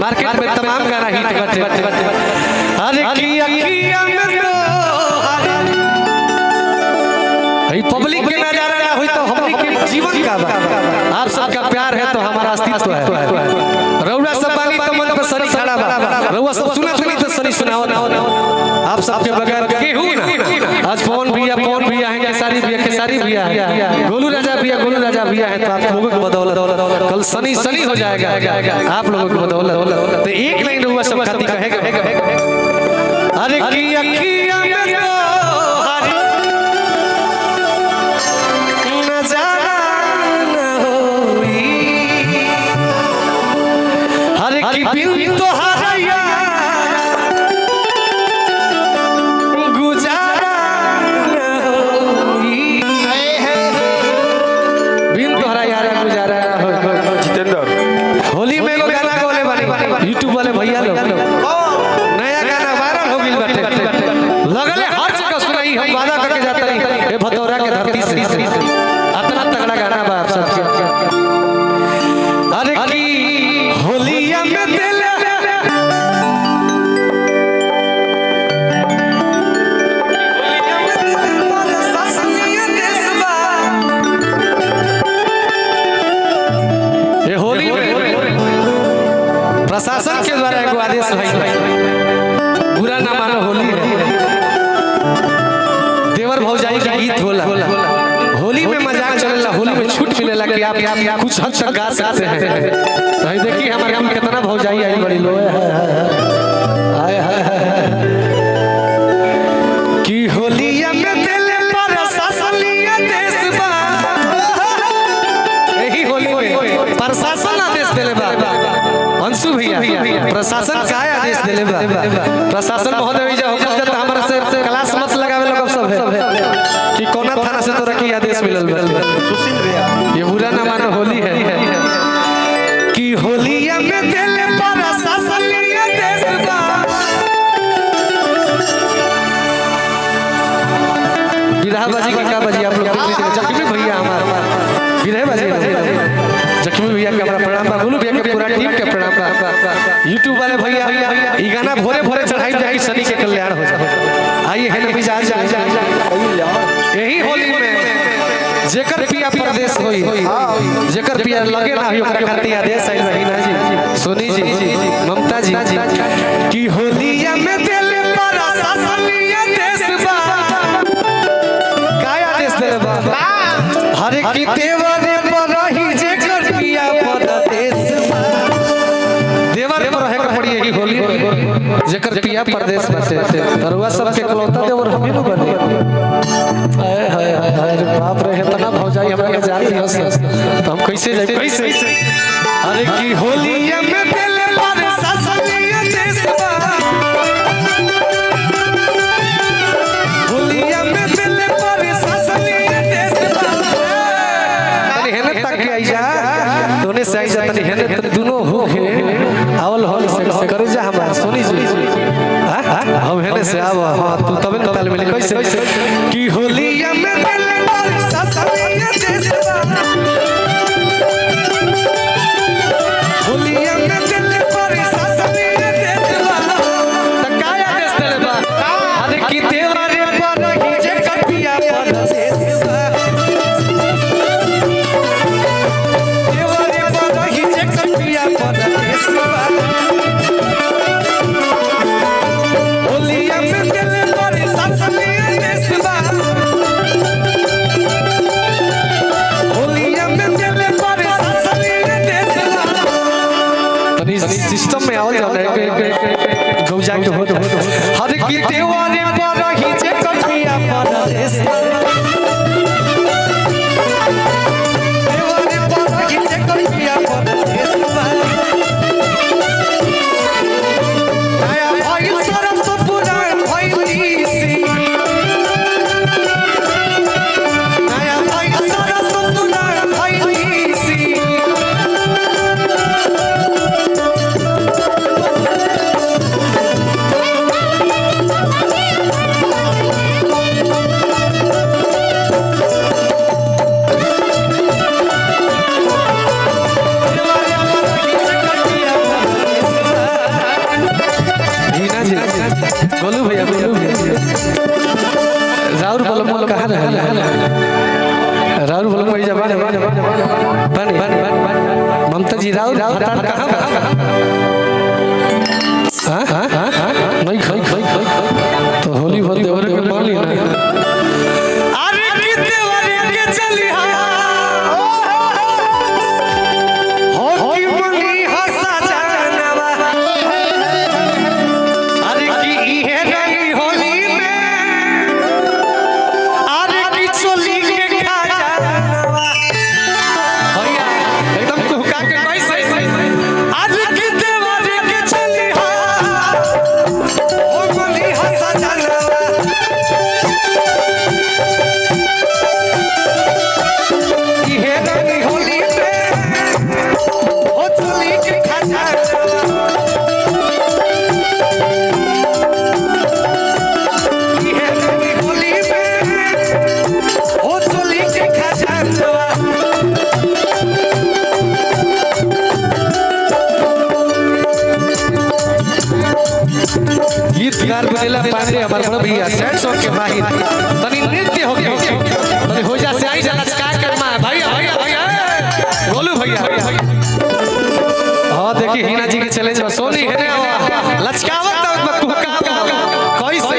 Market में तमाम गाना हिट करते अरे की अखियां में तो भाई पब्लिक के नजारा ना हुई तो हमनी के जीवन का बा। आप सबका प्यार है तो हमारा अस्तित्व है। रउरा सब बानी तो मन पे सनी खड़ा बा। रउआ सब सुना सुनी तो सनी सुनाओ ना। आप सबके बगैर केहू ना। आज पवन भैया हैं, केसारी भैया है, गोलू राजा भैया है। तो आप लोगों की बदौलत कल सनी हो जाएगा आप लोगों की बदौलत। तो एक लाइन रउआ सब खाती कहेगा अरे की अखियां में तो बिन तोहरा गुजारा बिन तोहरा यार गुजारा हो। जितेंद्र होली में एगो गाना गावले बानी यूट्यूब वाले भैया लोग नया गाना वायरल हो गइल बाटे लगले हर जगह सुनाई। हम वादा करके जाता नहीं ए भतौरा के धरती से इतना तगड़ा गाना बा आप सबके। अरे की होलिया में दिल प्रशासन के द्वारा एक आदेश भाई बुरा ना मानो होली है। देवर भौजाई का गीत होला होली में मजाक चलेला होली में छूट मिलेला कि आप कुछ हद तक गा सकते हैं। भाई देखिए हमारे हम कितना भौजाई आई बड़ी लो कि होलिया में दिल पर शासनीय देश बा। यही होली में प्रशासन आदेश देले बा। अंशु भैया प्रशासन का आदेश देले बा। प्रशासन महोदय जो हुकुम देता हमारे से क्लास मत लगावे लोग सब है कि कोना थाना से तोरा की आदेश मिलल बा। ये बुरा ना मानो होली है कि होलिया में दिल पर शासनीय देश बा। विरहा बाजी की का बाजी आप लोग जख्मी भैया हमारे विरहा बाजी जख्मी भैया का हमारा प्रणाम बा। बोलू भैया के पूरा टीम के प्रणाम बा। यूट्यूब वाले भैया ई गाना भोरे भोरे चढ़ाई जाके सनी के कल्याण हो जाए। आइए है नबी जान यही होली में जेकर पिया परदेश होई जेकर पिया लगे ना होई ओकरा खातिर आदेश आइल रही ना जी सोनी जी ममता जी की होलिया में दिल पर शासनीय देश बा। काय आदेश देले बा हरे की देवर पर रही जेकर पिया परदेश बा। देवर पर रहे के पड़ी यही होली जेकर पिया परदेश बाटे तरुआ सबके कलौता देवर हम ही न बने। हाय हाय हाय बाप रे इतना भौजाई हमरा के जान दियो से तो हम कैसे जाए कैसे। अरे की होलिया में दिल पर शासनीय देश बा। होलिया में दिल पर शासनीय देश बा। तनी हेने तक के आई जा दोने से आई जा तनी हेने तनी दोनों हो के आवल हॉल से करे जा हमार सोनी जी हम हेने से आव हां तू तबे न ताल मिले कैसे की होलिया में दिल पर शासनीय देश बा। होलिया में दिल पर शासनीय देश बा। त काय आदेश देले बा अरे की देवरे पर ही जे कपिया परदेश बा। देवरे पर ही जे कपिया परदेश बा। होलिया में दिल पर शासनीय देश बा। होलिया में दिल पर शासनीय देश बा। तनी सिस्टम में आवल जाओ गौजा के हो हर की देवरे पर ही जे कपिया परदेश बा। देवरे पर ही जे कपिया परदेश बा। आया भाई सरस पुराण भइली सी आया भाई सरस पुराण भइली सी राउत भतार कहां बा हां नहीं खाई खाई खाई तो होली भर देवरे के मान ली ना अरे कि देवरे के चली हा हो कि मनी हंसा जानवा अरे कि इहे रंगी होली में अरे कि चोली के खा जानवा भैया एकदम कुहका के कैसे अरे कि देवरे के चली हा हो मनी हंसा जानवा इहे रंगी होली में हो चोली के खा जानवा इहे रंगी होली में हो चोली के खा जानवा गीतकार बनेला पांडे हमार बड़ा भैया सैड सॉन्ग के माहिर तनी नृत्य हो गया तनी हो जा से आई जा लचका कर मां भैया भैया भैया गोलू भैया हां देखी हिना जी के चैलेंज में सोनी है ने लचकावत तो कुहका कैसे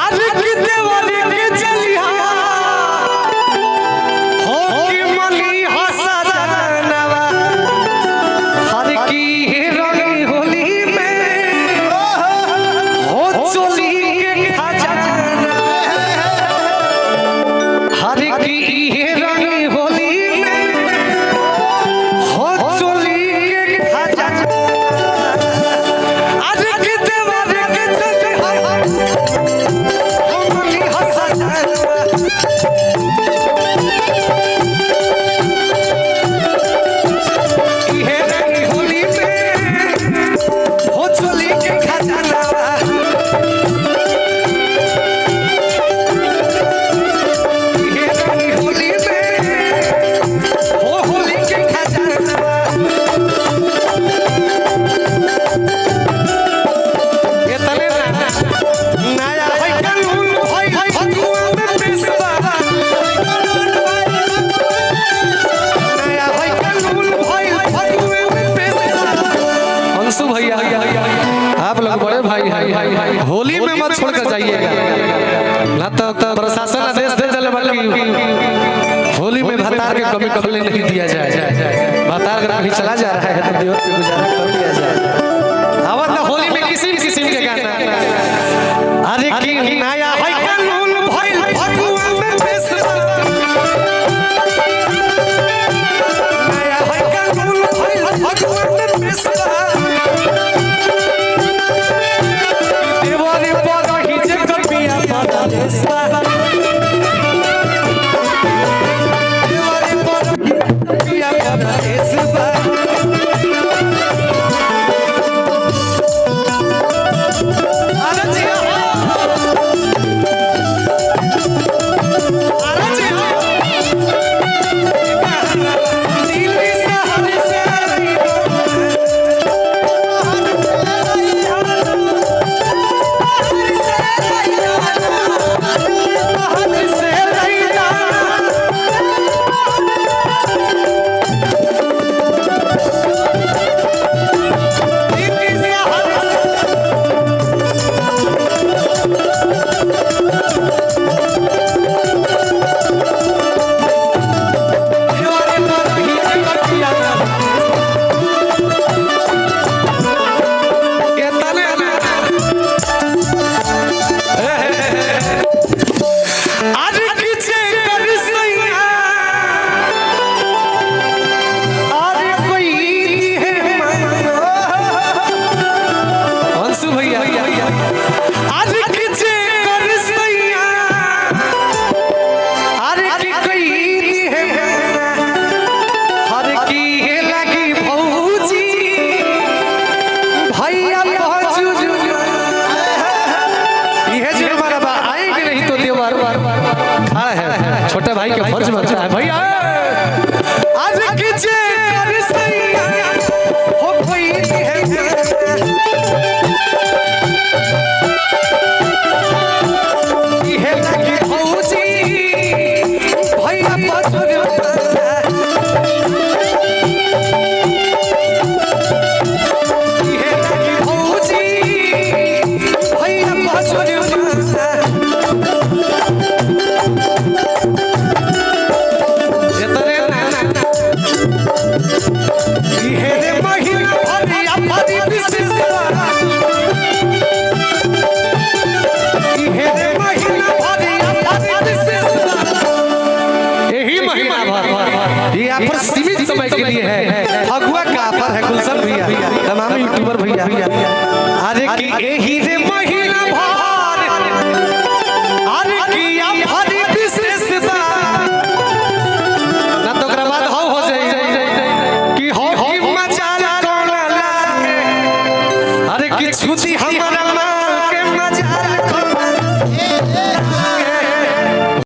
आज की देवरी के चलिया हो कि मनी हंसा जानवा हर की रंगी होली में हो चोली के खा जानवा हर की रंगी होली में हो चोली के खा जानवा आज की देवरी के चलिया हो मनी हंसा जानवा इहे रंगी होली में हो चोली के खा जानवा इहे रंगी होली में हो होली के खा जानवा ये तले ना नया है कानून होई फगुआ में पेशवा नया है कानून होई फगुआ में पेशवा अंशु भैया आप लोग बड़े भाई हैं होली में मत छोड़कर जाइएगा ना तो प्रशासन आदेश दे दले बाकी होली में भतार के कमी कबले नहीं दिया जाए भतार अगर कहीं चला जा रहा है तो देवत पे गुजारा कर दिया जाए अब तो होली में किसी भी किस्म के गाना अरे कि नया है कानून भइल फगुआ में पेशवा नया है कानून भइल फगुआ में पेशवा देवानी पर ही जे कपिया पता देशवा देवानी पर कपिया पता देशवा अरे जी अरे जी दिल्ली शहर से रही छोटे भाई के फर्ज बनता है भैया आज कीजिए कर सैया हो कोई है ये लगी भौजी भैया पछुर अरे कि एही रे महिला भार अरे किया भारी विशेष बा ना तो ओकरा बाद हो जाई कि हो कि मजा कोना लागे अरे कि छुती हमरा